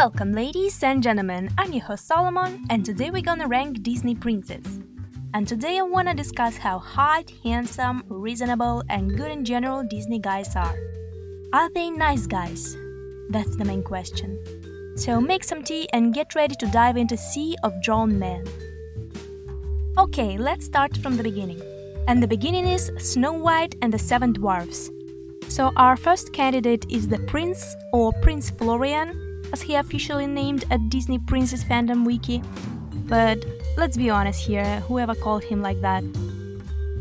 Welcome, ladies and gentlemen. I'm your host Solomon, and today we're gonna rank Disney princes. And today I wanna discuss how hot, handsome, reasonable, and good in general Disney guys are. Are they nice guys? That's the main question. So make some tea and get ready to dive into a sea of drawn men. Okay, let's start from the beginning. And the beginning is Snow White and the Seven Dwarfs. So our first candidate is the Prince, or Prince Florian, as he officially named at Disney Princess Fandom Wiki. But let's be honest here, whoever called him like that.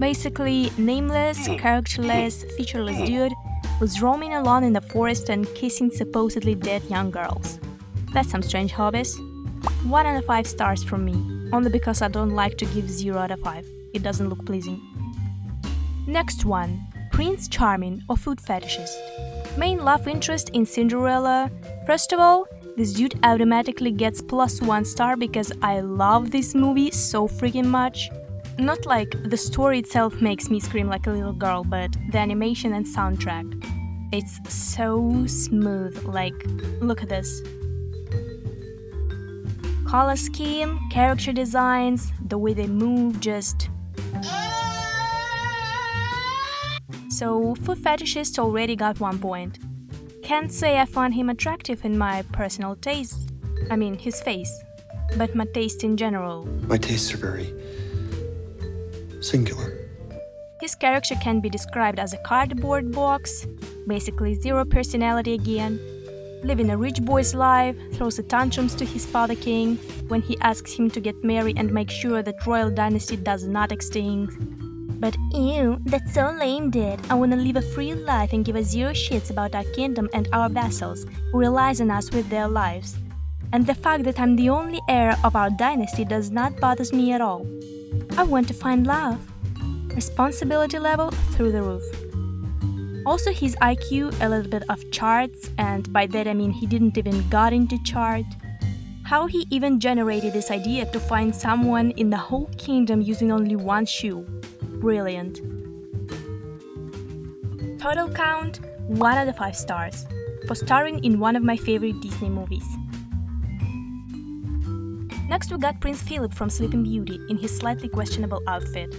Basically, nameless, characterless, featureless dude who's roaming alone in the forest and kissing supposedly dead young girls. That's some strange hobbies. 1 out of 5 stars from me, only because I don't like to give 0 out of 5. It doesn't look pleasing. Next one, Prince Charming or Food Fetishist. Main love interest in Cinderella. First of all, this dude automatically gets +1 star because I love this movie so freaking much. Not like the story itself makes me scream like a little girl, but the animation and soundtrack. It's so smooth, like, look at this. Color scheme, character designs, the way they move, just... So, Food Fetishist already got 1 point. Can't say I find him attractive in my personal taste. I mean, his face. But my taste in general. My tastes are very singular. His character can be described as a cardboard box, basically zero personality again, living a rich boy's life, throws a tantrums to his father king when he asks him to get married and make sure that royal dynasty does not extinct. But ew, that's so lame, dude. I wanna live a free life and give a 0 shits about our kingdom and our vassals who relies on us with their lives. And the fact that I'm the only heir of our dynasty does not bother me at all. I want to find love. Responsibility level through the roof. Also his IQ a little bit off charts, and by that I mean he didn't even got into chart. How he even generated this idea to find someone in the whole kingdom using only 1 shoe. Brilliant. Total count 1 out of 5 stars for starring in one of my favorite Disney movies. Next we got Prince Philip from Sleeping Beauty in his slightly questionable outfit.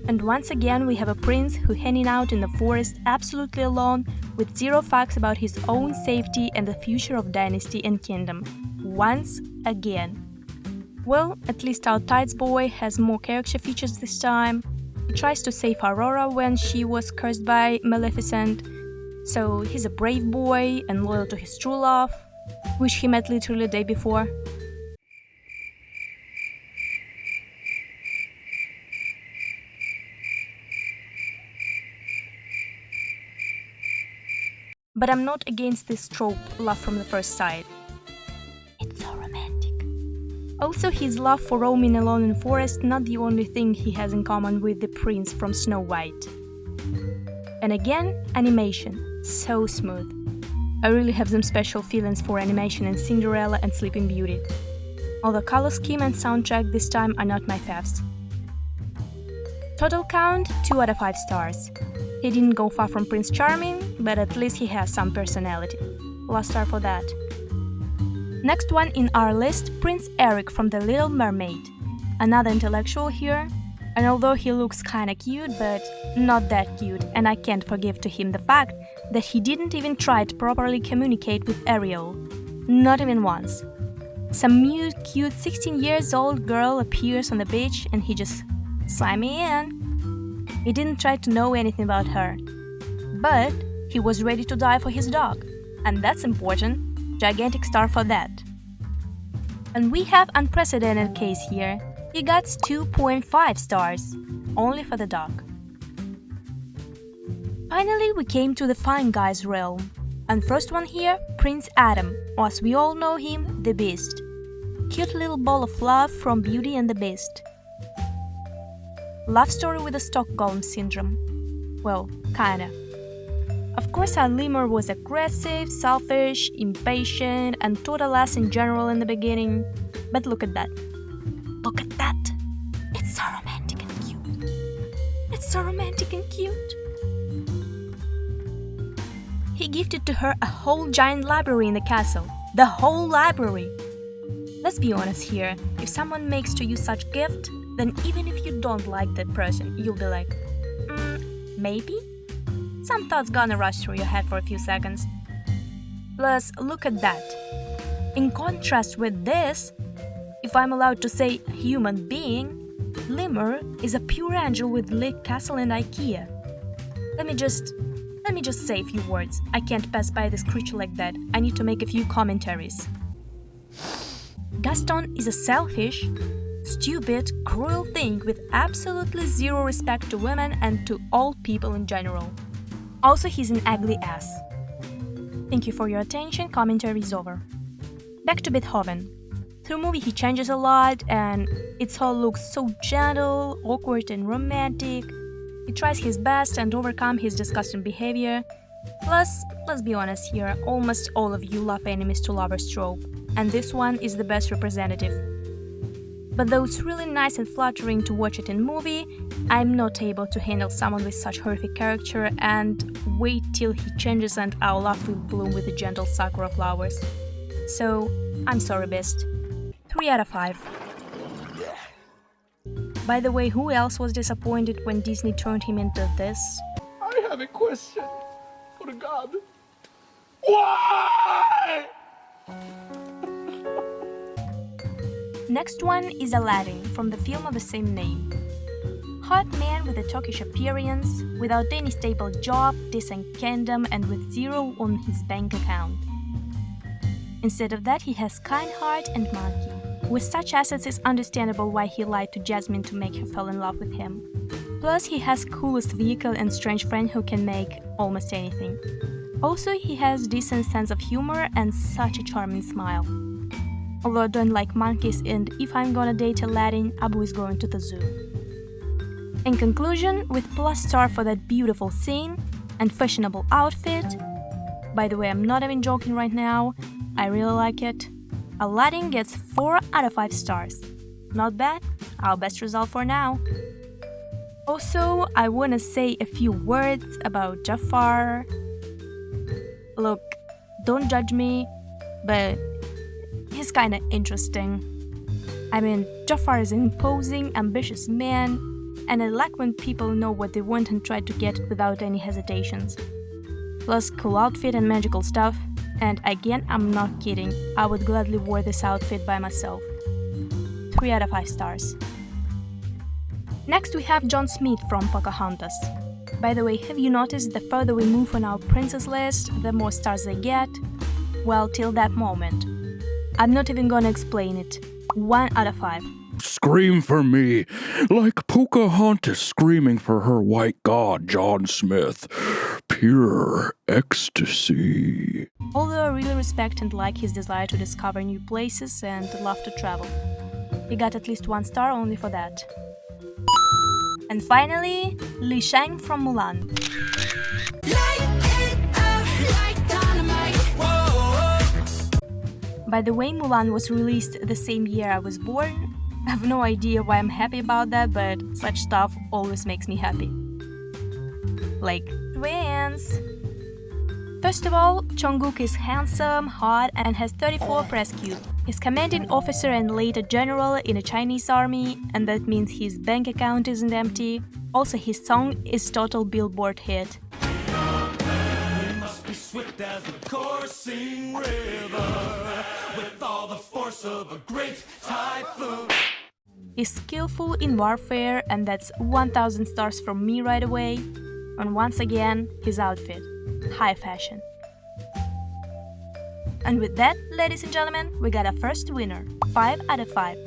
And once again we have a prince who hanging out in the forest absolutely alone with 0 facts about his own safety and the future of dynasty and kingdom. Once again. Well, at least our Tides boy has more character features this time. He tries to save Aurora when she was cursed by Maleficent. So he's a brave boy and loyal to his true love, which he met literally the day before. But I'm not against this trope, love from the first sight. It's so romantic. Also, his love for roaming alone in forest not the only thing he has in common with the prince from Snow White. And again, animation. So smooth. I really have some special feelings for animation in Cinderella and Sleeping Beauty. Although color scheme and soundtrack this time are not my faves. Total count 2 out of 5 stars. He didn't go far from Prince Charming, but at least he has some personality. Last star for that. Next one in our list, Prince Eric from The Little Mermaid. Another intellectual here, and although he looks kinda cute, but not that cute, and I can't forgive to him the fact that he didn't even try to properly communicate with Ariel. Not even once. Some mute, cute 16 years old girl appears on the beach and he just sign me in. He didn't try to know anything about her. But he was ready to die for his dog, and that's important. Gigantic star for that. And we have unprecedented case here. He got 2.5 stars, only for the dog. Finally, we came to the fine guys realm. And first one here, Prince Adam, or as we all know him, the Beast. Cute little ball of love from Beauty and the Beast. Love story with the Stockholm Syndrome. Well, kinda. Of course, our lemur was aggressive, selfish, impatient, and total ass in general in the beginning. But look at that. Look at that! It's so romantic and cute. It's so romantic and cute. He gifted to her a whole giant library in the castle, The whole library! Let's be honest here, if someone makes to you such gift, then even if you don't like that person, you'll be like, maybe? Some thoughts gonna rush through your head for a few seconds. Plus, look at that. In contrast with this, if I'm allowed to say human being, Limmer is a pure angel with Lake Castle and IKEA. Let me just say a few words. I can't pass by this creature like that. I need to make a few commentaries. Gaston is a selfish, stupid, cruel thing with absolutely zero respect to women and to all people in general. Also, he's an ugly ass. Thank you for your attention, commentary is over. Back to Beethoven. Through movie he changes a lot and it all looks so gentle, awkward and romantic. He tries his best and overcome his disgusting behavior. Plus, let's be honest here, almost all of you love enemies to lovers trope, and this one is the best representative. But though it's really nice and flattering to watch it in movie, I'm not able to handle someone with such horrific character and wait till he changes and our love will bloom with the gentle sakura flowers. So, I'm sorry best. 3 out of 5. By the way, who else was disappointed when Disney turned him into this? I have a question for God. Why? Next one is Aladdin from the film of the same name. Hot man with a Turkish appearance, without any stable job, decent kingdom, and with zero on his bank account. Instead of that, he has kind heart and monkey. With such assets, it's understandable why he lied to Jasmine to make her fall in love with him. Plus, he has coolest vehicle and strange friend who can make almost anything. Also, he has decent sense of humor and such a charming smile. Although I don't like monkeys and if I'm gonna date Aladdin, Abu is going to the zoo. In conclusion, with plus star for that beautiful scene and fashionable outfit, by the way, I'm not even joking right now, I really like it, Aladdin gets 4 out of 5 stars. Not bad, our best result for now. Also, I wanna say a few words about Jafar. Look, don't judge me, but he's kinda interesting. I mean, Jafar is an imposing, ambitious man, and I like when people know what they want and try to get it without any hesitations. Plus, cool outfit and magical stuff. And again, I'm not kidding, I would gladly wear this outfit by myself. 3 out of 5 stars. Next we have John Smith from Pocahontas. By the way, have you noticed the further we move on our princess list, the more stars they get? Well, till that moment. I'm not even gonna explain it. 1 out of 5. Scream for me, like Pocahontas screaming for her white god, John Smith. Pure ecstasy. Although I really respect and like his desire to discover new places and love to travel. He got at least 1 star only for that. And finally, Li Shang from Mulan. By the way, Mulan was released the same year I was born. I have no idea why I'm happy about that, but such stuff always makes me happy. Like twins! First of all, Jungkook is handsome, hot, and has 34 press cube. He's commanding officer and later general in a Chinese army, and that means his bank account isn't empty. Also, his song is total Billboard hit. We must be swift as the coursing river, with all the force of a great typhoon. He's skillful in warfare, and that's 1000 stars from me right away. And once again, his outfit. High fashion. And with that, ladies and gentlemen, we got our first winner. 5 out of 5.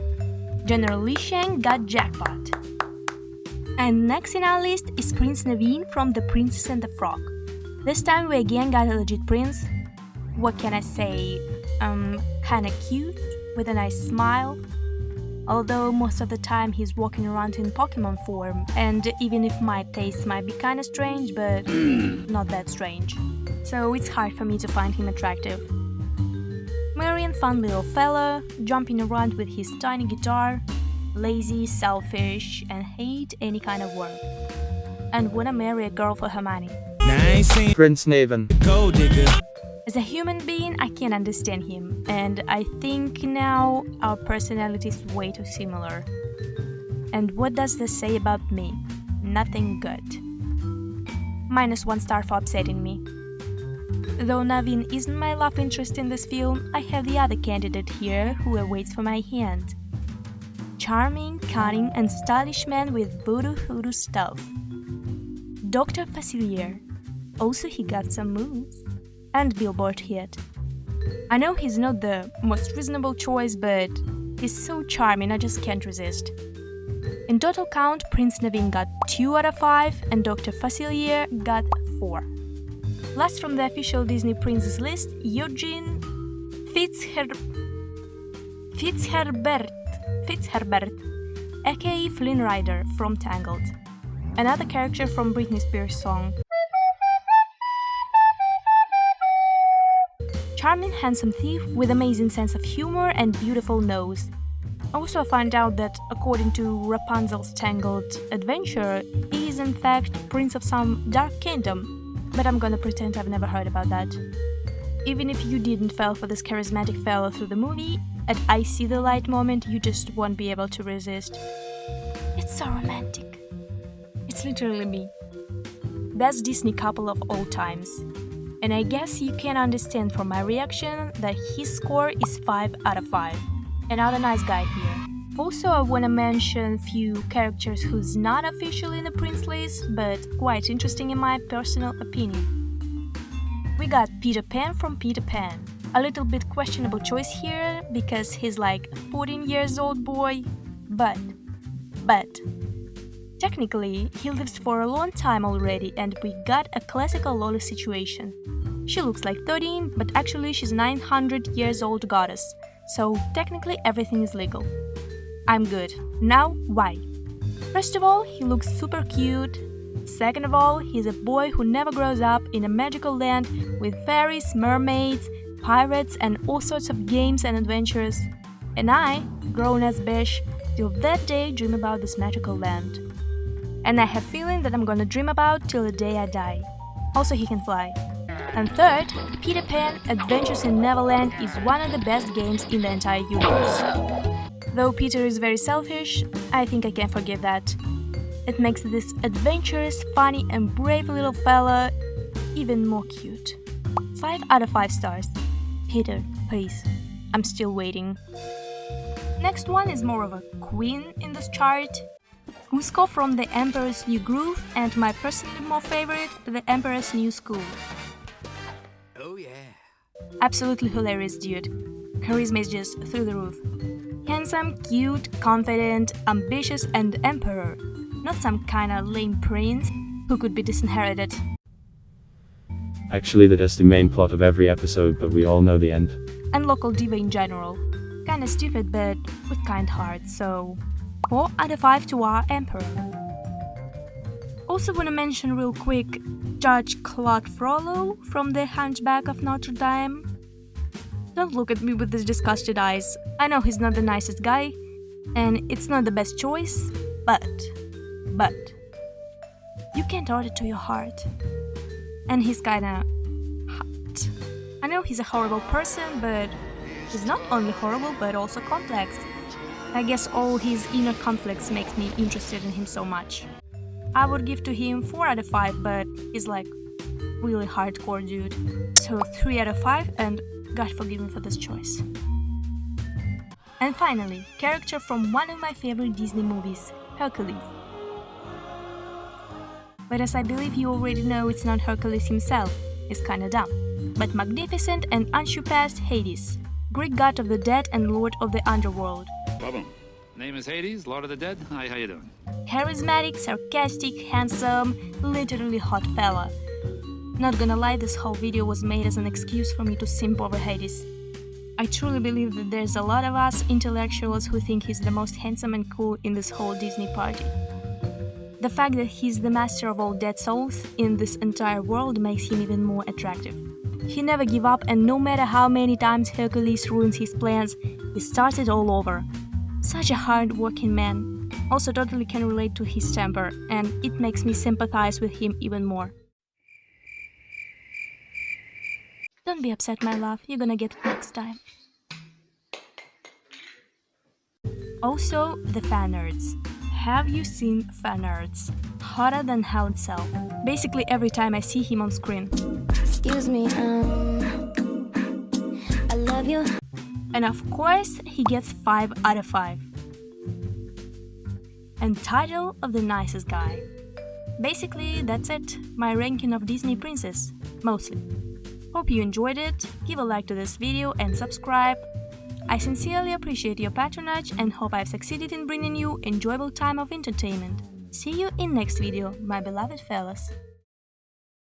General Li Shang got jackpot. And next in our list is Prince Naveen from The Princess and the Frog. This time we again got a legit prince. What can I say? Kinda cute, with a nice smile. Although most of the time he's walking around in Pokemon form, and even if my taste might be kinda strange, but not that strange. So it's hard for me to find him attractive. Merry and fun little fella, jumping around with his tiny guitar, lazy, selfish, and hate any kind of work. And wanna marry a girl for her money. Now I ain't seen Prince Naveen, gold digger. As a human being, I can understand him, and I think now our personalities way too similar. And what does this say about me? Nothing good. -1 star for upsetting me. Though Naveen isn't my love interest in this film, I have the other candidate here who awaits for my hand. Charming, cunning and stylish man with voodoo hoodoo stuff. Dr. Facilier. Also he got some moves. And Billboard hit. I know he's not the most reasonable choice, but he's so charming I just can't resist. In total count, Prince Naveen got 2 out of 5 and Dr. Facilier got 4. Last from the official Disney Princes list, Eugene Fitzherbert, aka Flynn Rider from Tangled. Another character from Britney Spears' song. Charming, handsome thief with amazing sense of humor and beautiful nose. Also, I find out that according to Rapunzel's Tangled adventure, he is in fact prince of some dark kingdom, but I'm gonna pretend I've never heard about that. Even if you didn't fall for this charismatic fellow through the movie, at I see the light moment you just won't be able to resist. It's so romantic. It's literally me. Best Disney couple of all times. And I guess you can understand from my reaction that his score is 5 out of 5. Another nice guy here. Also, I wanna mention few characters who's not officially in the Prince list, but quite interesting in my personal opinion. We got Peter Pan from Peter Pan. A little bit questionable choice here, because he's like a 14 years old boy, but technically, he lives for a long time already and we got a classical Loli situation. She looks like 13, but actually she's 900 years old goddess, so technically everything is legal. I'm good. Now, why? First of all, he looks super cute. Second of all, he's a boy who never grows up in a magical land with fairies, mermaids, pirates and all sorts of games and adventures. And I, grown as Besh, till that day dream about this magical land. And I have feeling that I'm gonna dream about till the day I die. Also, he can fly. And third, Peter Pan Adventures in Neverland is one of the best games in the entire universe. Though Peter is very selfish, I think I can forgive that. It makes this adventurous, funny and brave little fella even more cute. 5 out of 5 stars. Peter, please. I'm still waiting. Next one is more of a queen in this chart. Kuzco from The Emperor's New Groove and my personally more favorite, The Emperor's New School. Oh yeah. Absolutely hilarious dude. Charisma is just through the roof. Handsome, cute, confident, ambitious and emperor. Not some kinda lame prince who could be disinherited. Actually, that's the main plot of every episode, but we all know the end. And local diva in general. Kinda stupid but with kind heart, so 4 out of 5 to our emperor. Also wanna mention real quick Judge Claude Frollo from The Hunchback of Notre Dame. Don't look at me with these disgusted eyes. I know he's not the nicest guy, and it's not the best choice, but you can't order to your heart. And he's kinda hot. I know he's a horrible person, but he's not only horrible but also complex. I guess all his inner conflicts makes me interested in him so much. I would give to him 4 out of 5, but he's like really hardcore dude. So 3 out of 5 and God forgive me for this choice. And finally, character from one of my favorite Disney movies, Hercules. But as I believe you already know, it's not Hercules himself, he's kinda dumb, but magnificent and unsurpassed Hades, Greek god of the dead and lord of the underworld. Welcome. Name is Hades, Lord of the Dead. Hi, how you doing? Charismatic, sarcastic, handsome, literally hot fella. Not gonna lie, this whole video was made as an excuse for me to simp over Hades. I truly believe that there's a lot of us intellectuals who think he's the most handsome and cool in this whole Disney party. The fact that he's the master of all dead souls in this entire world makes him even more attractive. He never gives up, and no matter how many times Hercules ruins his plans, he starts it all over. Such a hard-working man. Also totally can relate to his temper, and it makes me sympathize with him even more. Don't be upset, my love, you're gonna get it next time. Also, the fan arts. Have you seen fan arts? Hotter than hell itself. Basically every time I see him on screen. Excuse me, I love you. And of course, he gets 5 out of 5. And title of the nicest guy. Basically, that's it. My ranking of Disney princess, mostly. Hope you enjoyed it. Give a like to this video and subscribe. I sincerely appreciate your patronage and hope I've succeeded in bringing you enjoyable time of entertainment. See you in next video, my beloved fellas.